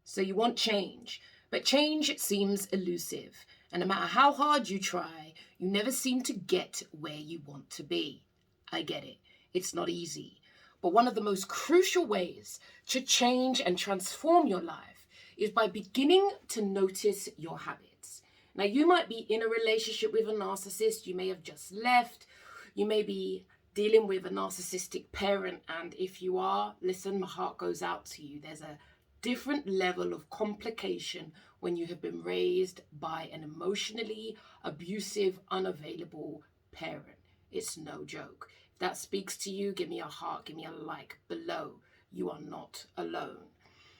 So you want change, but change seems elusive. And no matter how hard you try, you never seem to get where you want to be. I get it. It's not easy. But one of the most crucial ways to change and transform your life is by beginning to notice your habits. Now, you might be in a relationship with a narcissist. You may have just left. You may be dealing with a narcissistic parent. And if you are, listen, my heart goes out to you. There's a different level of complication when you have been raised by an emotionally abusive, unavailable parent. It's no joke. If that speaks to you, give me a heart, give me a like below. You are not alone.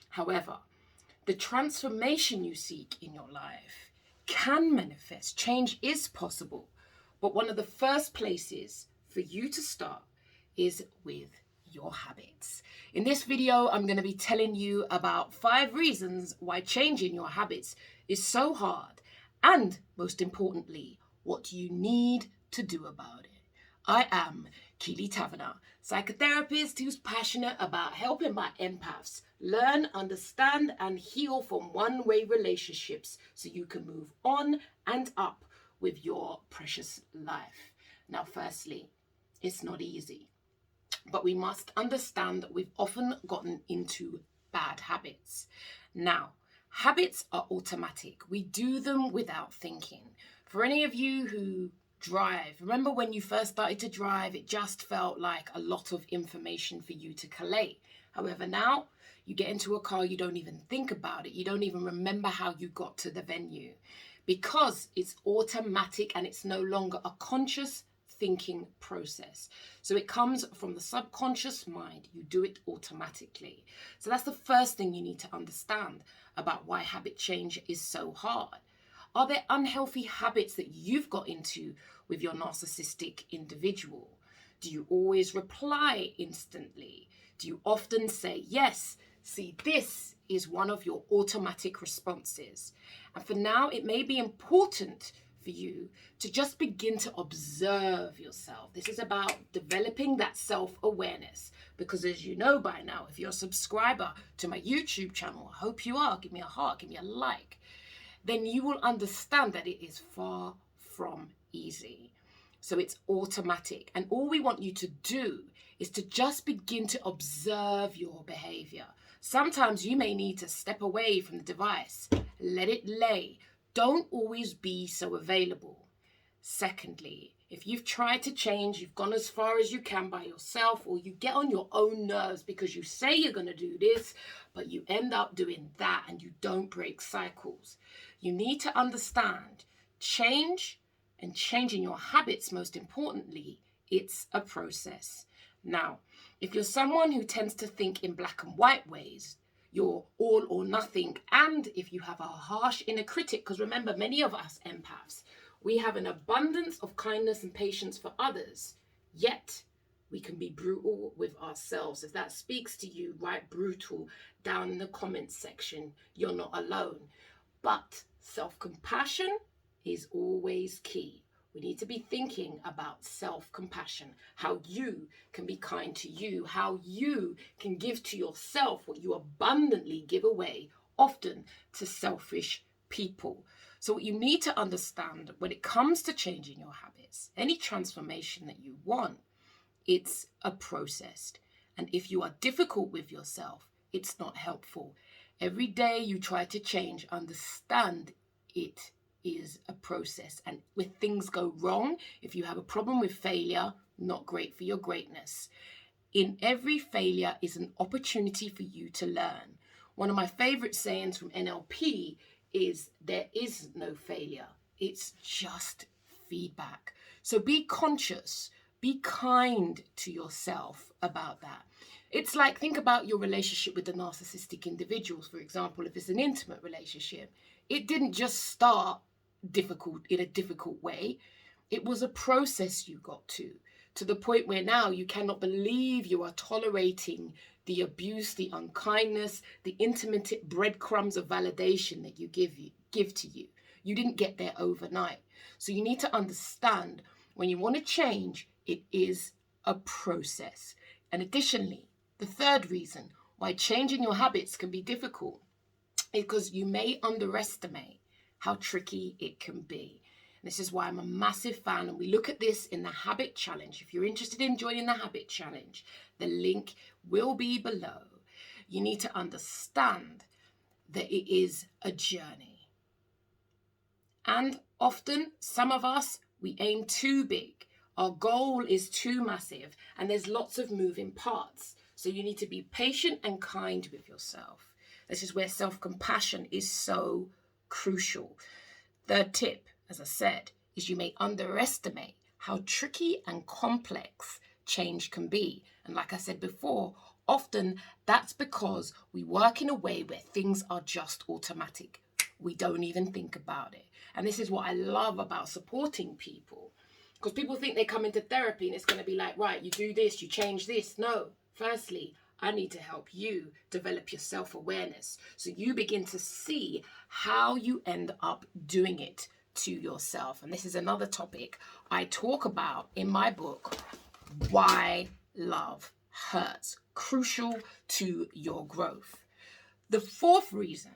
However, the transformation you seek in your life can manifest. Change is possible. But one of the first places for you to start is with your habits. In this video, I'm going to be telling you about 5 reasons why changing your habits is so hard, and most importantly, what you need to do about it. I am Keeley Taverner, psychotherapist who's passionate about helping my empaths learn, understand, and heal from one-way relationships so you can move on and up with your precious life. Now, firstly, it's not easy. But we must understand that we've often gotten into bad habits. Now, habits are automatic. We do them without thinking. For any of you who drive, remember when you first started to drive, it just felt like a lot of information for you to collate. However, now you get into a car, you don't even think about it. You don't even remember how you got to the venue because it's automatic and it's no longer a conscious thinking process. So it comes from the subconscious mind. You do it automatically. So that's the first thing you need to understand about why habit change is so hard. Are there unhealthy habits that you've got into with your narcissistic individual? Do you always reply instantly? Do you often say yes? See, this is one of your automatic responses. And for now, it may be important for you to just begin to observe yourself. This is about developing that self-awareness, because as you know by now, if you're a subscriber to my YouTube channel, I hope you are, give me a heart, give me a like, then you will understand that it is far from easy. So it's automatic. And all we want you to do is to just begin to observe your behavior. Sometimes you may need to step away from the device, let it lay. Don't always be so available. Secondly, if you've tried to change, you've gone as far as you can by yourself, or you get on your own nerves because you say you're going to do this, but you end up doing that and you don't break cycles. You need to understand change, and changing your habits, most importantly, it's a process. Now, if you're someone who tends to think in black and white ways, you're all or nothing, and if you have a harsh inner critic, because remember, many of us empaths, we have an abundance of kindness and patience for others, yet we can be brutal with ourselves. If that speaks to you, write brutal down in the comments section. You're not alone. But self-compassion is always key. We need to be thinking about self-compassion, how you can be kind to you, how you can give to yourself what you abundantly give away, often to selfish people. So what you need to understand when it comes to changing your habits, any transformation that you want, it's a process. And if you are difficult with yourself, it's not helpful. Every day you try to change, understand it is a process. And when things go wrong, if you have a problem with failure, not great for your greatness. In every failure is an opportunity for you to learn. One of my favorite sayings from NLP is there is no failure. It's just feedback. So be conscious, be kind to yourself about that. It's like, think about your relationship with the narcissistic individuals, for example, if it's an intimate relationship. It didn't just start difficult in a difficult way. It was a process you got to the point where now you cannot believe you are tolerating the abuse, the unkindness, the intermittent breadcrumbs of validation that you give to you. You didn't get there overnight. So you need to understand when you want to change, it is a process. And additionally, the third reason why changing your habits can be difficult because you may underestimate how tricky it can be. This is why I'm a massive fan, and we look at this in the Habit Challenge. If you're interested in joining the Habit Challenge, the link will be below. You need to understand that it is a journey. And often, some of us, we aim too big. Our goal is too massive, and there's lots of moving parts. So you need to be patient and kind with yourself. This is where self-compassion is so crucial. Third tip, as I said, is you may underestimate how tricky and complex change can be. And like I said before, often that's because we work in a way where things are just automatic. We don't even think about it. And this is what I love about supporting people. Because people think they come into therapy and it's going to be like, right, you do this, you change this. No, firstly, I need to help you develop your self-awareness so you begin to see how you end up doing it to yourself. And this is another topic I talk about in my book, Why Love Hurts, crucial to your growth. The fourth reason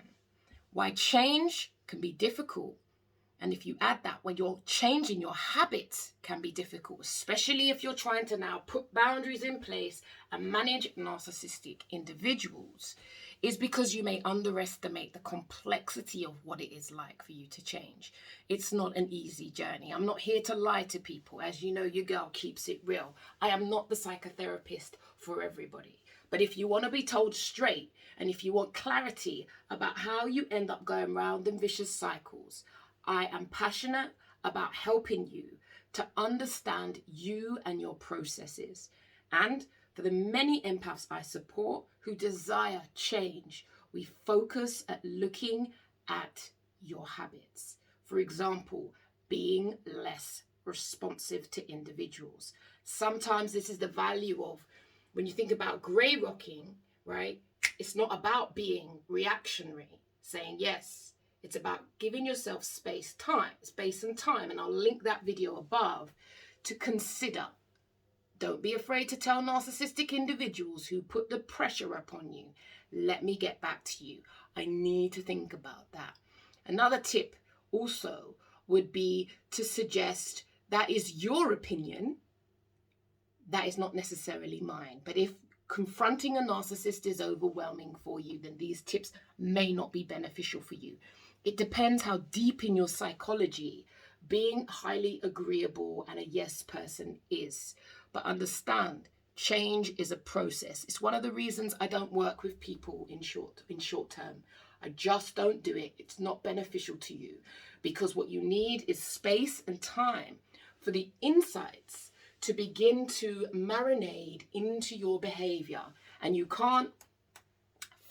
why change can be difficult, and if you add that, when you're changing your habits can be difficult, especially if you're trying to now put boundaries in place and manage narcissistic individuals, is because you may underestimate the complexity of what it is like for you to change. It's not an easy journey. I'm not here to lie to people. As you know, your girl keeps it real. I am not the psychotherapist for everybody. But if you want to be told straight, and if you want clarity about how you end up going round in vicious cycles, I am passionate about helping you to understand you and your processes. And for the many empaths I support who desire change, we focus at looking at your habits. For example, being less responsive to individuals. Sometimes this is the value of, when you think about grey rocking, right? It's not about being reactionary, saying yes. It's about giving yourself space and time. And I'll link that video above to consider. Don't be afraid to tell narcissistic individuals who put the pressure upon you, let me get back to you. I need to think about that. Another tip also would be to suggest that is your opinion. That is not necessarily mine. But if confronting a narcissist is overwhelming for you, then these tips may not be beneficial for you. It depends how deep in your psychology being highly agreeable and a yes person is. But understand, change is a process. It's one of the reasons I don't work with people in short term. I just don't do it. It's not beneficial to you, because what you need is space and time for the insights to begin to marinate into your behavior. And you can't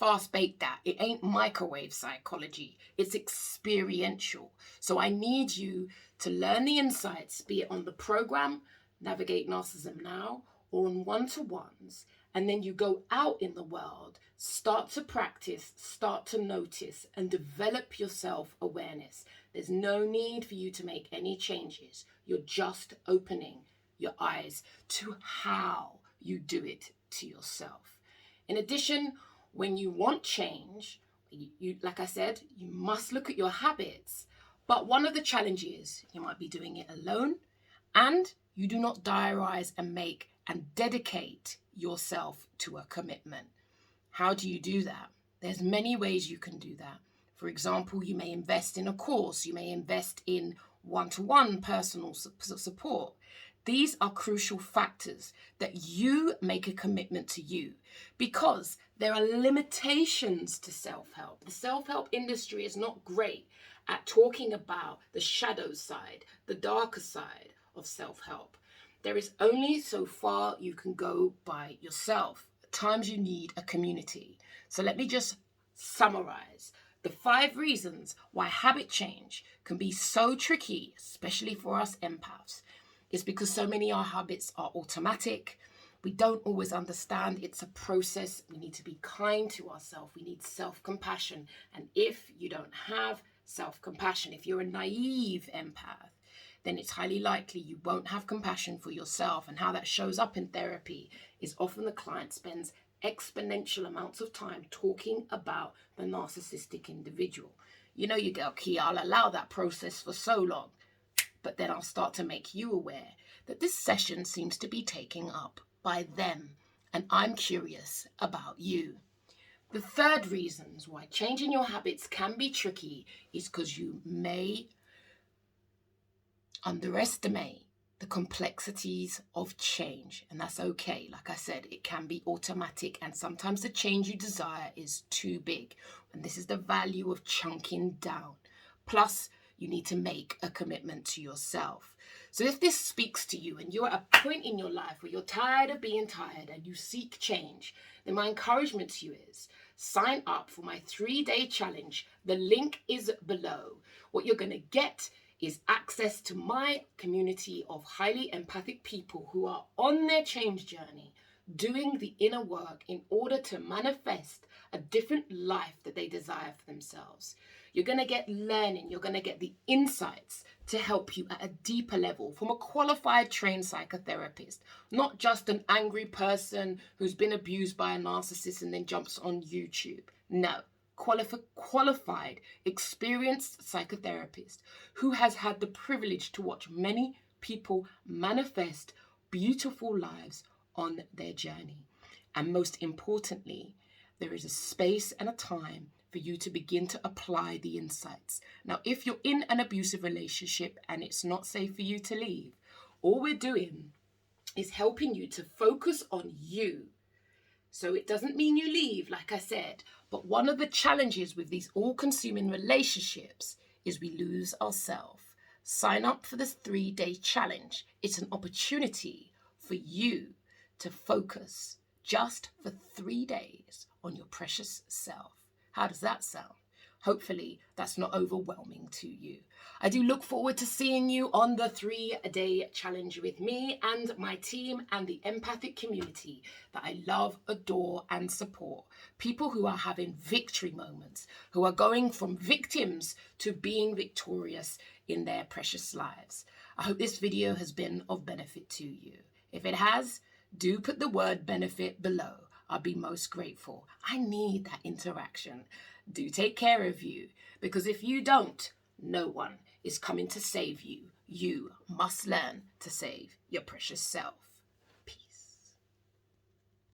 fast bake that. It ain't microwave psychology. It's experiential. So I need you to learn the insights, be it on the program, Navigate Narcissism Now, or on one-to-ones. And then you go out in the world, start to practice, start to notice, and develop your self-awareness. There's no need for you to make any changes. You're just opening your eyes to how you do it to yourself. In addition, when you want change, you like I said, you must look at your habits. But one of the challenges, you might be doing it alone, and you do not diarize and make and dedicate yourself to a commitment. How do you do that? There's many ways you can do that. For example, you may invest in a course, you may invest in one-to-one personal support. These are crucial factors that you make a commitment to you, because there are limitations to self-help. The self-help industry is not great at talking about the shadow side, the darker side of self-help. There is only so far you can go by yourself. At times you need a community. So let me just summarize the 5 reasons why habit change can be so tricky, especially for us empaths. Is because so many of our habits are automatic. We don't always understand it's a process. We need to be kind to ourselves. We need self-compassion. And if you don't have self-compassion, if you're a naive empath, then it's highly likely you won't have compassion for yourself. And how that shows up in therapy is often the client spends exponential amounts of time talking about the narcissistic individual. You know, you go, okay, I'll allow that process for so long, but then I'll start to make you aware that this session seems to be taken up by them, and I'm curious about you. The third reasons why changing your habits can be tricky is because you may underestimate the complexities of change, and that's okay. Like I said, it can be automatic, and sometimes the change you desire is too big, and this is the value of chunking down. Plus, you need to make a commitment to yourself. So if this speaks to you and you're at a point in your life where you're tired of being tired and you seek change, then my encouragement to you is sign up for my 3-day challenge. The link is below. What you're going to get is access to my community of highly empathic people who are on their change journey, doing the inner work in order to manifest a different life that they desire for themselves. You're going to get learning, you're going to get the insights to help you at a deeper level from a qualified trained psychotherapist, not just an angry person who's been abused by a narcissist and then jumps on YouTube. No. Qualified, experienced psychotherapist who has had the privilege to watch many people manifest beautiful lives on their journey. And most importantly, there is a space and a time for you to begin to apply the insights. Now, if you're in an abusive relationship and it's not safe for you to leave, all we're doing is helping you to focus on you. So it doesn't mean you leave, like I said, but one of the challenges with these all-consuming relationships is we lose ourselves. Sign up for this 3-day challenge. It's an opportunity for you to focus just for 3 days on your precious self. How does that sound? Hopefully that's not overwhelming to you. I do look forward to seeing you on the 3-day challenge with me and my team and the empathic community that I love, adore, and support. People who are having victory moments, who are going from victims to being victorious in their precious lives. I hope this video has been of benefit to you. If it has, do put the word benefit below. I'll be most grateful. I need that interaction. Do take care of you, because if you don't, no one is coming to save you. You must learn to save your precious self.